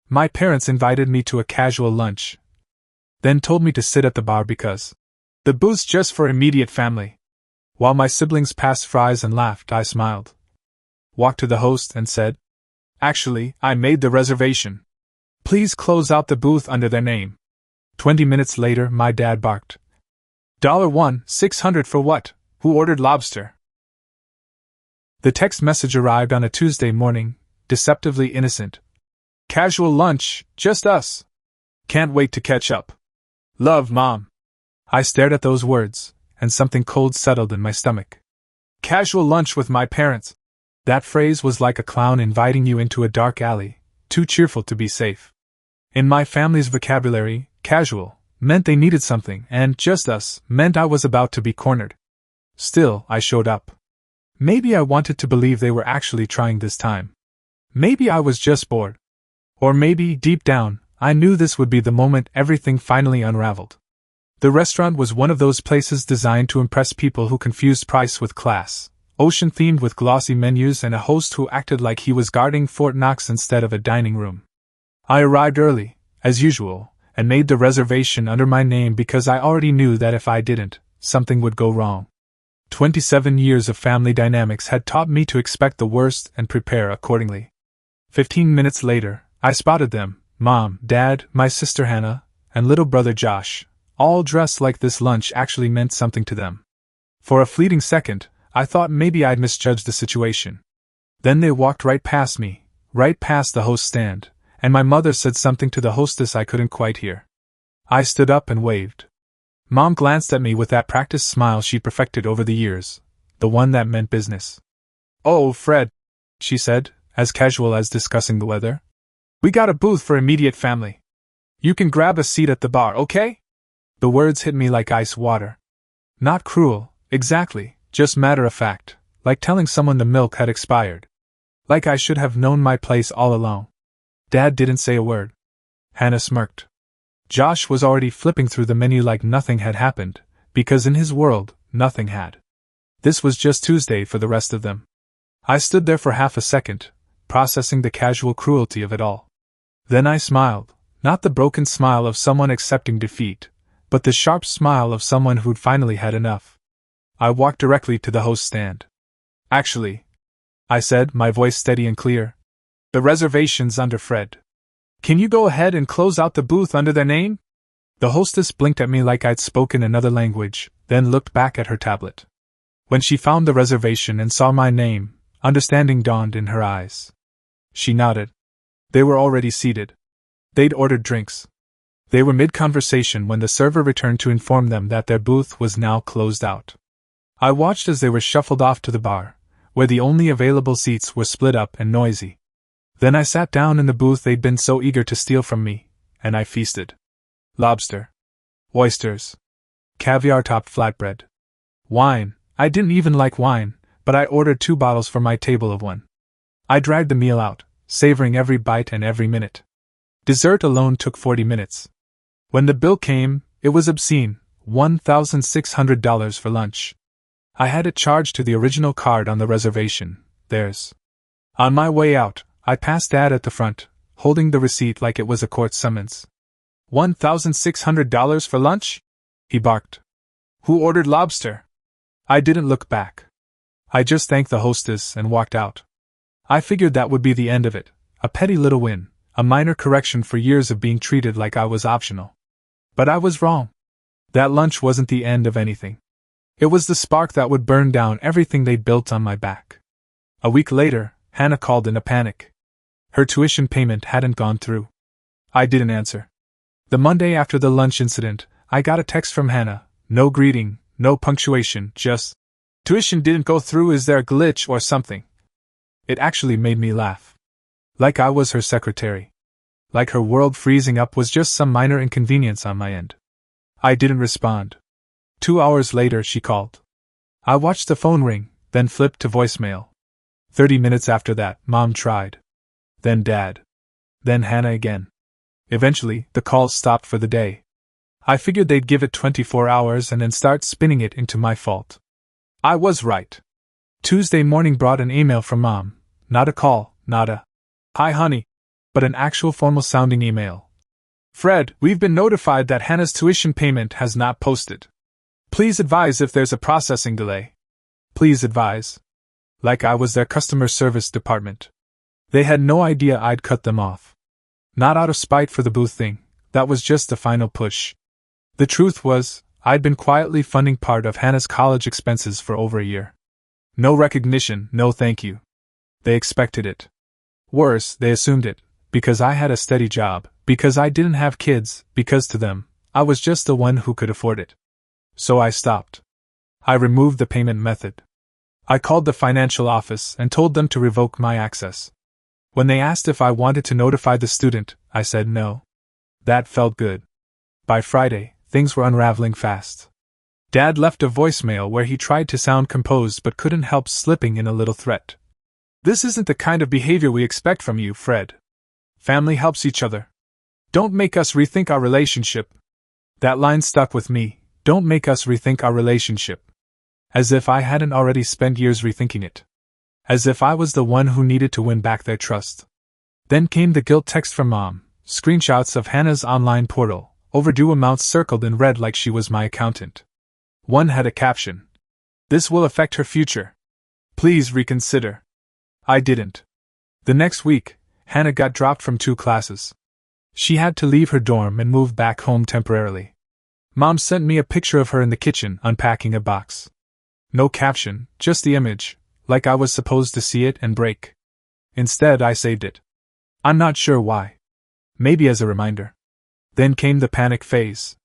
My parents invited me to a casual lunch, then told me to sit at the bar because the booth's just for immediate family. While my siblings passed fries and laughed, I smiled, walked to the host and said, "Actually, I made the reservation. Please close out the booth under their name." 20 minutes later, my dad barked, "$1, $600 for what? Who ordered lobster?" The text message arrived on a Tuesday morning, deceptively innocent. "Casual lunch, just us. Can't wait to catch up. Love, Mom." I stared at those words, and something cold settled in my stomach. Casual lunch with my parents. That phrase was like a clown inviting you into a dark alley, too cheerful to be safe. In my family's vocabulary, casual meant they needed something, and just us meant I was about to be cornered. Still, I showed up. Maybe I wanted to believe they were actually trying this time. Maybe I was just bored. Or maybe, deep down, I knew this would be the moment everything finally unraveled. The restaurant was one of those places designed to impress people who confused price with class, ocean-themed with glossy menus and a host who acted like he was guarding Fort Knox instead of a dining room. I arrived early, as usual, and made the reservation under my name because I already knew that if I didn't, something would go wrong. 27 years of family dynamics had taught me to expect the worst and prepare accordingly. 15 minutes later, I spotted them, Mom, Dad, my sister Hannah, and little brother Josh, all dressed like this lunch actually meant something to them. For a fleeting second, I thought maybe I'd misjudged the situation. Then they walked right past me, right past the host stand, and my mother said something to the hostess I couldn't quite hear. I stood up and waved. Mom glanced at me with that practiced smile she'd perfected over the years, the one that meant business. "Oh, Fred," she said, as casual as discussing the weather. "We got a booth for immediate family. You can grab a seat at the bar, okay?" The words hit me like ice water. Not cruel, exactly, just matter of fact, like telling someone the milk had expired. Like I should have known my place all along. Dad didn't say a word. Hannah smirked. Josh was already flipping through the menu like nothing had happened, because in his world, nothing had. This was just Tuesday for the rest of them. I stood there for half a second, processing the casual cruelty of it all. Then I smiled, not the broken smile of someone accepting defeat, but the sharp smile of someone who'd finally had enough. I walked directly to the host stand. "Actually," I said, my voice steady and clear, "the reservation's under Fred. Can you go ahead and close out the booth under their name?" The hostess blinked at me like I'd spoken another language, then looked back at her tablet. When she found the reservation and saw my name, understanding dawned in her eyes. She nodded. They were already seated. They'd ordered drinks. They were mid-conversation when the server returned to inform them that their booth was now closed out. I watched as they were shuffled off to the bar, where the only available seats were split up and noisy. Then I sat down in the booth they'd been so eager to steal from me, and I feasted. Lobster. Oysters. Caviar-topped flatbread. Wine. I didn't even like wine, but I ordered 2 bottles for my table of 1. I dragged the meal out, savoring every bite and every minute. Dessert alone took 40 minutes. When the bill came, it was obscene, $1,600 for lunch. I had it charged to the original card on the reservation, theirs. On my way out, I passed Dad at the front, holding the receipt like it was a court summons. $1,600 for lunch? He barked. Who ordered lobster? I didn't look back. I just thanked the hostess and walked out. I figured that would be the end of it, a petty little win, a minor correction for years of being treated like I was optional. But I was wrong. That lunch wasn't the end of anything. It was the spark that would burn down everything they'd built on my back. A week later, Hannah called in a panic. Her tuition payment hadn't gone through. I didn't answer. The Monday after the lunch incident, I got a text from Hannah, no greeting, no punctuation, just, "Tuition didn't go through, is there a glitch or something?" It actually made me laugh. Like I was her secretary. Like her world freezing up was just some minor inconvenience on my end. I didn't respond. 2 hours later she called. I watched the phone ring, then flipped to voicemail. 30 minutes after that, Mom tried. Then Dad. Then Hannah again. Eventually, the calls stopped for the day. I figured they'd give it 24 hours and then start spinning it into my fault. I was right. Tuesday morning brought an email from Mom. Not a call, not a "Hi honey," but an actual formal-sounding email. Fred, we've been notified that Hannah's tuition payment has not posted. Please advise if there's a processing delay. Please advise. Like I was their customer service department. They had no idea I'd cut them off. Not out of spite for the booth thing, that was just the final push. The truth was, I'd been quietly funding part of Hannah's college expenses for over a year. No recognition, no thank you. They expected it. Worse, they assumed it, because I had a steady job, because I didn't have kids, because to them, I was just the one who could afford it. So I stopped. I removed the payment method. I called the financial office and told them to revoke my access. When they asked if I wanted to notify the student, I said no. That felt good. By Friday, things were unraveling fast. Dad left a voicemail where he tried to sound composed but couldn't help slipping in a little threat. This isn't the kind of behavior we expect from you, Fred. Family helps each other. Don't make us rethink our relationship. That line stuck with me. Don't make us rethink our relationship. As if I hadn't already spent years rethinking it. As if I was the one who needed to win back their trust. Then came the guilt text from Mom, screenshots of Hannah's online portal, overdue amounts circled in red like she was my accountant. One had a caption. This will affect her future. Please reconsider. I didn't. The next week, Hannah got dropped from 2 classes. She had to leave her dorm and move back home temporarily. Mom sent me a picture of her in the kitchen unpacking a box. No caption, just the image, like I was supposed to see it and break. Instead, I saved it. I'm not sure why. Maybe as a reminder. Then came the panic phase.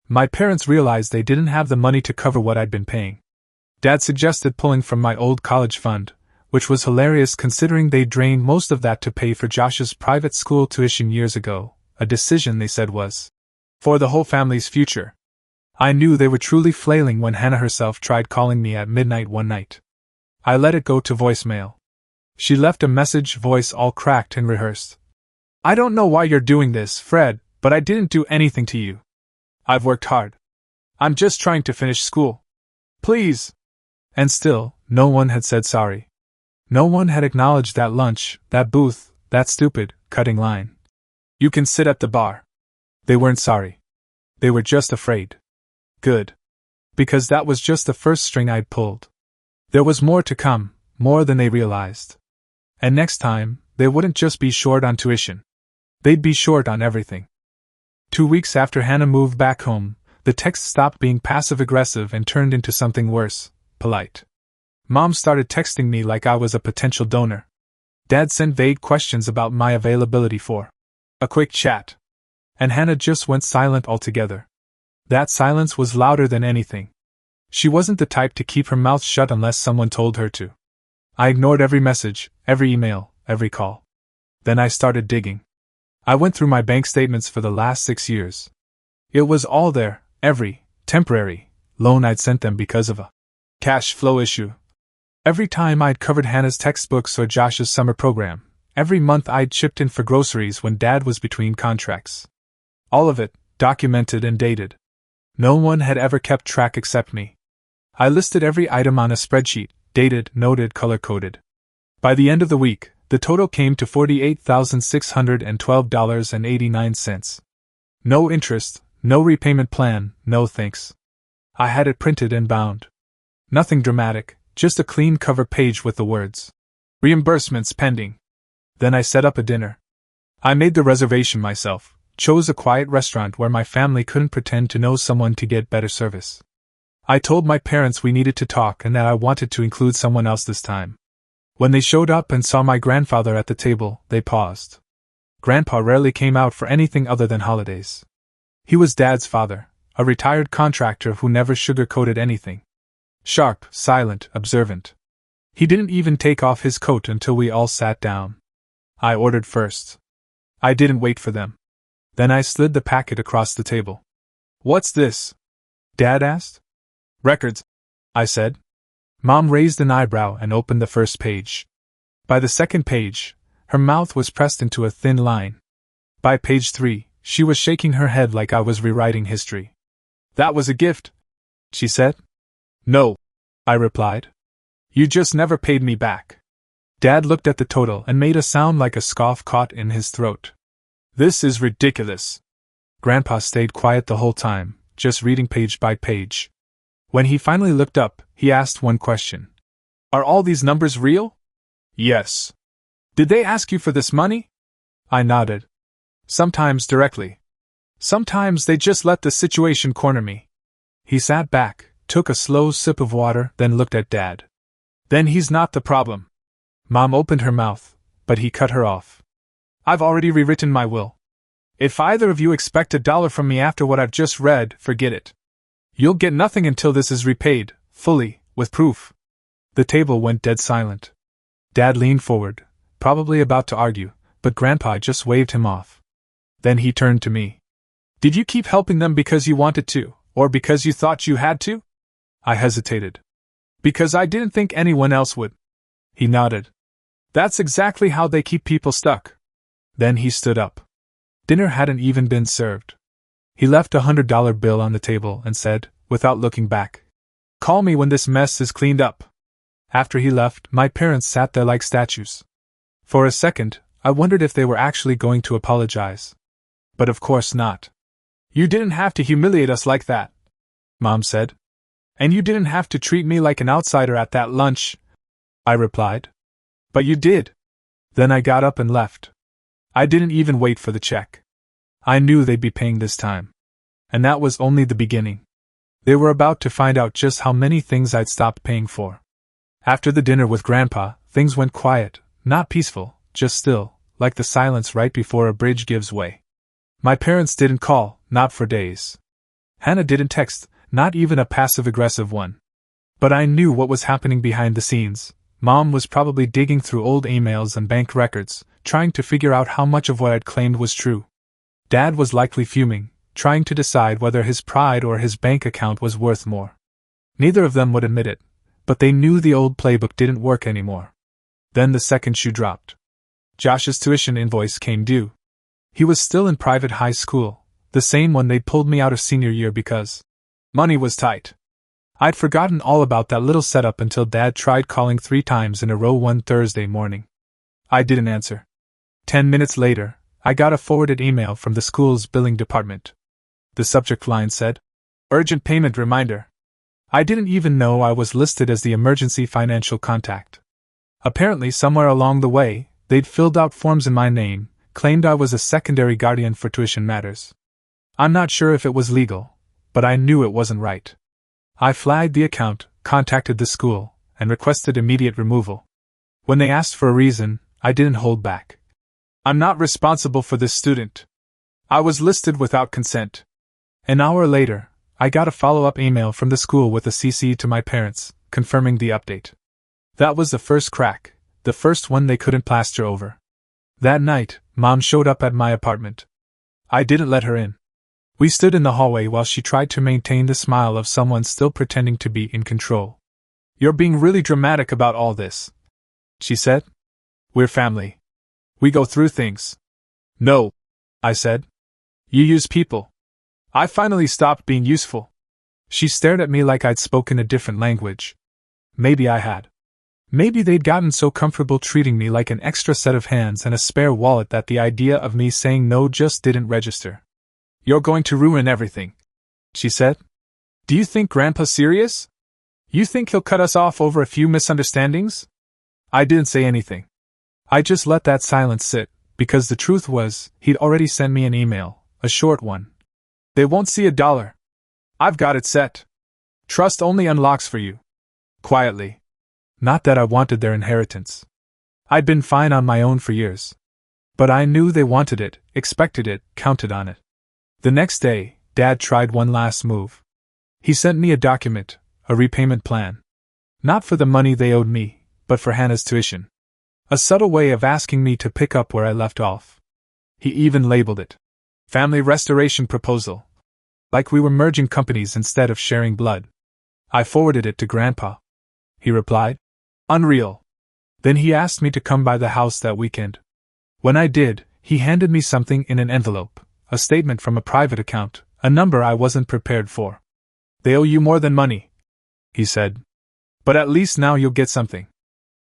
My parents realized they didn't have the money to cover what I'd been paying. Dad suggested pulling from my old college fund, which was hilarious considering they drained most of that to pay for Josh's private school tuition years ago, a decision they said was for the whole family's future. I knew they were truly flailing when Hannah herself tried calling me at midnight one night. I let it go to voicemail. She left a message, voice all cracked and rehearsed. I don't know why you're doing this, Fred, but I didn't do anything to you. I've worked hard. I'm just trying to finish school. Please. And still, no one had said sorry. No one had acknowledged that lunch, that booth, that stupid, cutting line. You can sit at the bar. They weren't sorry. They were just afraid. Good. Because that was just the first string I'd pulled. There was more to come, more than they realized. And next time, they wouldn't just be short on tuition. They'd be short on everything. 2 weeks after Hannah moved back home, the text stopped being passive-aggressive and turned into something worse, polite. Mom started texting me like I was a potential donor. Dad sent vague questions about my availability for a quick chat. And Hannah just went silent altogether. That silence was louder than anything. She wasn't the type to keep her mouth shut unless someone told her to. I ignored every message, every email, every call. Then I started digging. I went through my bank statements for the last 6 years. It was all there, every temporary loan I'd sent them because of a cash flow issue. Every time I'd covered Hannah's textbooks or Josh's summer program, every month I'd chipped in for groceries when Dad was between contracts. All of it, documented and dated. No one had ever kept track except me. I listed every item on a spreadsheet, dated, noted, color-coded. By the end of the week, the total came to $48,612.89. No interest, no repayment plan, no thanks. I had it printed and bound. Nothing dramatic, just a clean cover page with the words, "Reimbursements pending." Then I set up a dinner. I made the reservation myself, chose a quiet restaurant where my family couldn't pretend to know someone to get better service. I told my parents we needed to talk and that I wanted to include someone else this time. When they showed up and saw my grandfather at the table, they paused. Grandpa rarely came out for anything other than holidays. He was Dad's father, a retired contractor who never sugar-coated anything. Sharp, silent, observant. He didn't even take off his coat until we all sat down. I ordered first. I didn't wait for them. Then I slid the packet across the table. "What's this?" Dad asked. "Records," I said. Mom raised an eyebrow and opened the first page. By the second page, her mouth was pressed into a thin line. By page 3, she was shaking her head like I was rewriting history. "That was a gift," she said. "No," I replied. "You just never paid me back." Dad looked at the total and made a sound like a scoff caught in his throat. This is ridiculous. Grandpa stayed quiet the whole time, just reading page by page. When he finally looked up, he asked one question. Are all these numbers real? Yes. Did they ask you for this money? I nodded. Sometimes directly. Sometimes they just let the situation corner me. He sat back, took a slow sip of water, then looked at Dad. Then he's not the problem. Mom opened her mouth, but he cut her off. I've already rewritten my will. If either of you expect $1 from me after what I've just read, forget it. You'll get nothing until this is repaid, fully, with proof. The table went dead silent. Dad leaned forward, probably about to argue, but Grandpa just waved him off. Then he turned to me. Did you keep helping them because you wanted to, or because you thought you had to? I hesitated. Because I didn't think anyone else would. He nodded. That's exactly how they keep people stuck. Then he stood up. Dinner hadn't even been served. He left a $100 bill on the table and said, without looking back, "Call me when this mess is cleaned up." After he left, my parents sat there like statues. For a second, I wondered if they were actually going to apologize. But of course not. You didn't have to humiliate us like that, Mom said. And you didn't have to treat me like an outsider at that lunch, I replied. But you did. Then I got up and left. I didn't even wait for the check. I knew they'd be paying this time. And that was only the beginning. They were about to find out just how many things I'd stopped paying for. After the dinner with Grandpa, things went quiet, not peaceful, just still, like the silence right before a bridge gives way. My parents didn't call, not for days. Hannah didn't text, not even a passive-aggressive one. But I knew what was happening behind the scenes. Mom was probably digging through old emails and bank records, trying to figure out how much of what I'd claimed was true. Dad was likely fuming, trying to decide whether his pride or his bank account was worth more. Neither of them would admit it, but they knew the old playbook didn't work anymore. Then the second shoe dropped. Josh's tuition invoice came due. He was still in private high school, the same one they'd pulled me out of senior year because money was tight. I'd forgotten all about that little setup until Dad tried calling 3 times in a row one Thursday morning. I didn't answer. 10 minutes later, I got a forwarded email from the school's billing department. The subject line said, "Urgent payment reminder." I didn't even know I was listed as the emergency financial contact. Apparently, somewhere along the way, they'd filled out forms in my name, claimed I was a secondary guardian for tuition matters. I'm not sure if it was legal, but I knew it wasn't right. I flagged the account, contacted the school, and requested immediate removal. When they asked for a reason, I didn't hold back. I'm not responsible for this student. I was listed without consent. An hour later, I got a follow-up email from the school with a CC to my parents, confirming the update. That was the first crack, the first one they couldn't plaster over. That night, Mom showed up at my apartment. I didn't let her in. We stood in the hallway while she tried to maintain the smile of someone still pretending to be in control. "You're being really dramatic about all this," she said. "We're family. We go through things." "No," I said. "You use people." I finally stopped being useful. She stared at me like I'd spoken a different language. Maybe I had. Maybe they'd gotten so comfortable treating me like an extra set of hands and a spare wallet that the idea of me saying no just didn't register. "You're going to ruin everything," she said. "Do you think Grandpa's serious? You think he'll cut us off over a few misunderstandings?" I didn't say anything. I just let that silence sit, because the truth was, he'd already sent me an email, a short one. "They won't see $1. I've got it set. Trust only unlocks for you." Quietly. Not that I wanted their inheritance. I'd been fine on my own for years. But I knew they wanted it, expected it, counted on it. The next day, Dad tried one last move. He sent me a document, a repayment plan. Not for the money they owed me, but for Hannah's tuition. A subtle way of asking me to pick up where I left off. He even labeled it Family Restoration Proposal. Like we were merging companies instead of sharing blood. I forwarded it to Grandpa. He replied, "Unreal." Then he asked me to come by the house that weekend. When I did, he handed me something in an envelope, a statement from a private account, a number I wasn't prepared for. "They owe you more than money," he said. "But at least now you'll get something."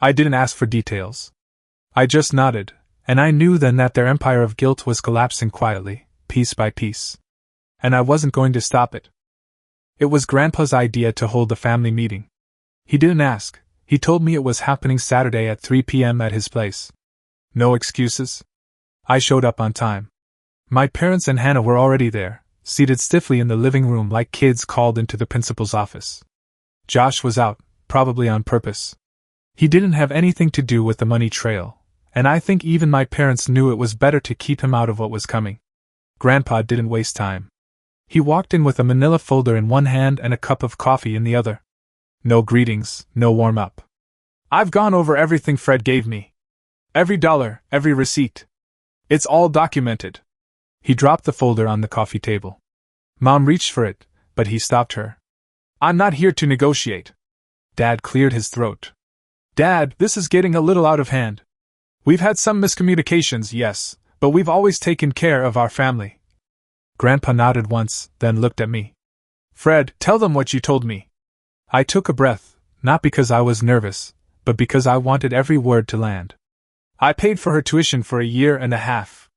I didn't ask for details. I just nodded, and I knew then that their empire of guilt was collapsing quietly, piece by piece. And I wasn't going to stop it. It was Grandpa's idea to hold the family meeting. He didn't ask, he told me it was happening Saturday at 3 p.m. at his place. No excuses. I showed up on time. My parents and Hannah were already there, seated stiffly in the living room like kids called into the principal's office. Josh was out, probably on purpose. He didn't have anything to do with the money trail, and I think even my parents knew it was better to keep him out of what was coming. Grandpa didn't waste time. He walked in with a manila folder in one hand and a cup of coffee in the other. No greetings, no warm-up. I've gone over everything Fred gave me. Every dollar, every receipt. It's all documented. He dropped the folder on the coffee table. Mom reached for it, but he stopped her. I'm not here to negotiate. Dad cleared his throat. Dad, this is getting a little out of hand. We've had some miscommunications, yes, but we've always taken care of our family. Grandpa nodded once, then looked at me. Fred, tell them what you told me. I took a breath, not because I was nervous, but because I wanted every word to land. I paid for her tuition for a year and a half.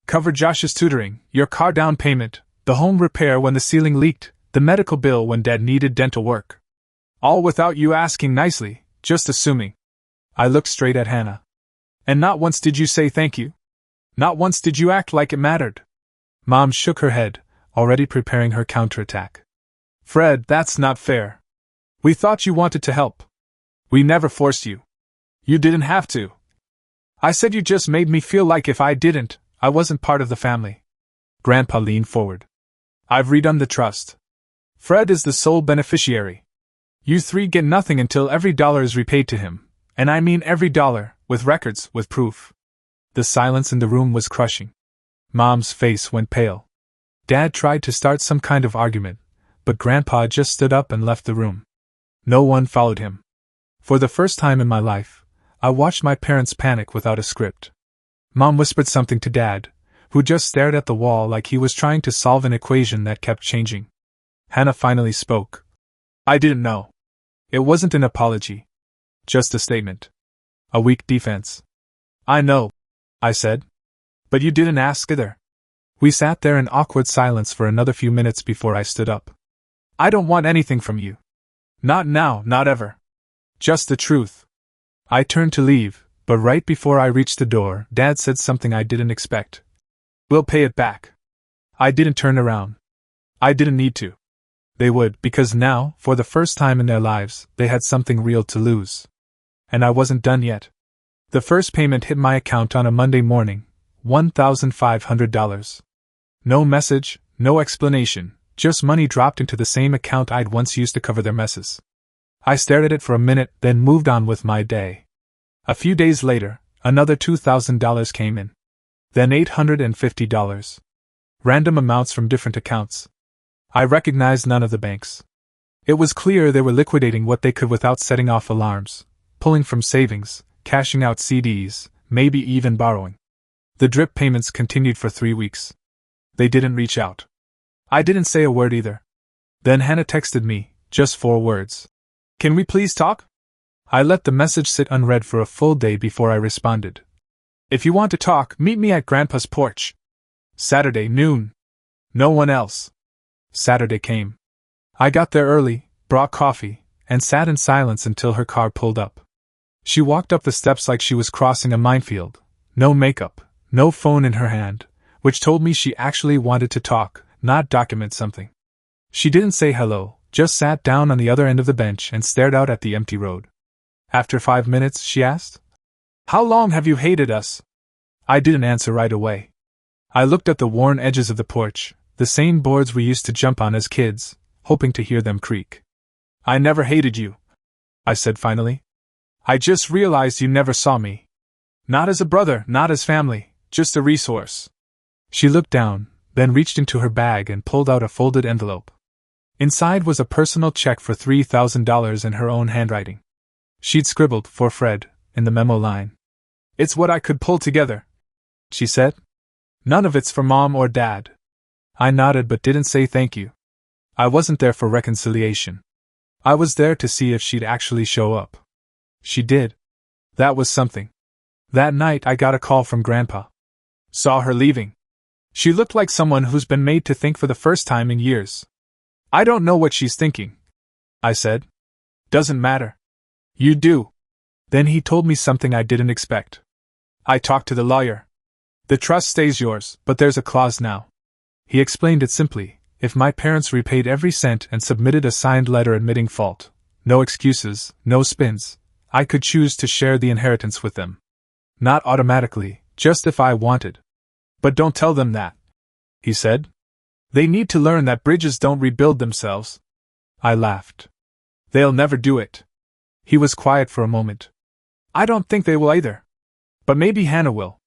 Covered Josh's tutoring, your car down payment, the home repair when the ceiling leaked, the medical bill when Dad needed dental work. All without you asking nicely, just assuming. I looked straight at Hannah. And not once did you say thank you. Not once did you act like it mattered. Mom shook her head, already preparing her counterattack. Fred, that's not fair. We thought you wanted to help. We never forced you. You didn't have to. I said you just made me feel like if I didn't, I wasn't part of the family. Grandpa leaned forward. I've redone the trust. Fred is the sole beneficiary. You three get nothing until every dollar is repaid to him, and I mean every dollar, with records, with proof. The silence in the room was crushing. Mom's face went pale. Dad tried to start some kind of argument, but Grandpa just stood up and left the room. No one followed him. For the first time in my life, I watched my parents panic without a script. Mom whispered something to Dad, who just stared at the wall like he was trying to solve an equation that kept changing. Hannah finally spoke. I didn't know. It wasn't an apology. Just a statement. A weak defense. I know, I said. But you didn't ask either. We sat there in awkward silence for another few minutes before I stood up. I don't want anything from you. Not now, not ever. Just the truth. I turned to leave, but right before I reached the door, Dad said something I didn't expect. We'll pay it back. I didn't turn around. I didn't need to. They would, because now, for the first time in their lives, they had something real to lose. And I wasn't done yet. The first payment hit my account on a Monday morning, $1,500. No message, no explanation, just money dropped into the same account I'd once used to cover their messes. I stared at it for a minute, then moved on with my day. A few days later, another $2,000 came in. Then $850. Random amounts from different accounts. I recognized none of the banks. It was clear they were liquidating what they could without setting off alarms, pulling from savings, cashing out CDs, maybe even borrowing. The drip payments continued for 3 weeks. They didn't reach out. I didn't say a word either. Then Hannah texted me, just 4 words. Can we please talk? I let the message sit unread for a full day before I responded. If you want to talk, meet me at Grandpa's porch. Saturday noon. No one else. Saturday came. I got there early, brought coffee, and sat in silence until her car pulled up. She walked up the steps like she was crossing a minefield. No makeup, no phone in her hand, which told me she actually wanted to talk, not document something. She didn't say hello, just sat down on the other end of the bench and stared out at the empty road. After 5 minutes, she asked, How long have you hated us? I didn't answer right away. I looked at the worn edges of the porch, the same boards we used to jump on as kids, hoping to hear them creak. I never hated you, I said finally. I just realized you never saw me. Not as a brother, not as family, just a resource. She looked down, then reached into her bag and pulled out a folded envelope. Inside was a personal check for $3,000 in her own handwriting. She'd scribbled, for Fred, in the memo line. It's what I could pull together, she said. None of it's for Mom or Dad. I nodded but didn't say thank you. I wasn't there for reconciliation. I was there to see if she'd actually show up. She did. That was something. That night I got a call from Grandpa. Saw her leaving. She looked like someone who's been made to think for the first time in years. I don't know what she's thinking, I said. Doesn't matter. You do. Then he told me something I didn't expect. I talked to the lawyer. The trust stays yours, but there's a clause now. He explained it simply. If my parents repaid every cent and submitted a signed letter admitting fault, no excuses, no spins, I could choose to share the inheritance with them. Not automatically, just if I wanted. But don't tell them that, he said. They need to learn that bridges don't rebuild themselves. I laughed. They'll never do it. He was quiet for a moment. I don't think they will either. But maybe Hannah will.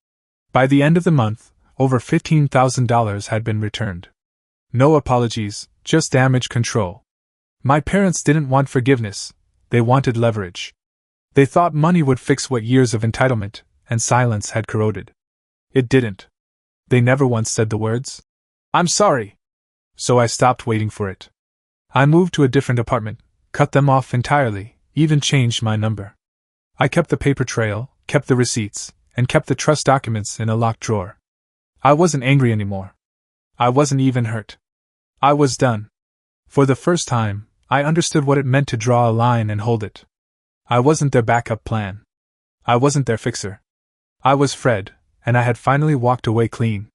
By the end of the month, over $15,000 had been returned. No apologies, just damage control. My parents didn't want forgiveness, they wanted leverage. They thought money would fix what years of entitlement and silence had corroded. It didn't. They never once said the words, "I'm sorry." So I stopped waiting for it. I moved to a different apartment, cut them off entirely, even changed my number. I kept the paper trail, kept the receipts, and kept the trust documents in a locked drawer. I wasn't angry anymore. I wasn't even hurt. I was done. For the first time, I understood what it meant to draw a line and hold it. I wasn't their backup plan. I wasn't their fixer. I was Fred, and I had finally walked away clean.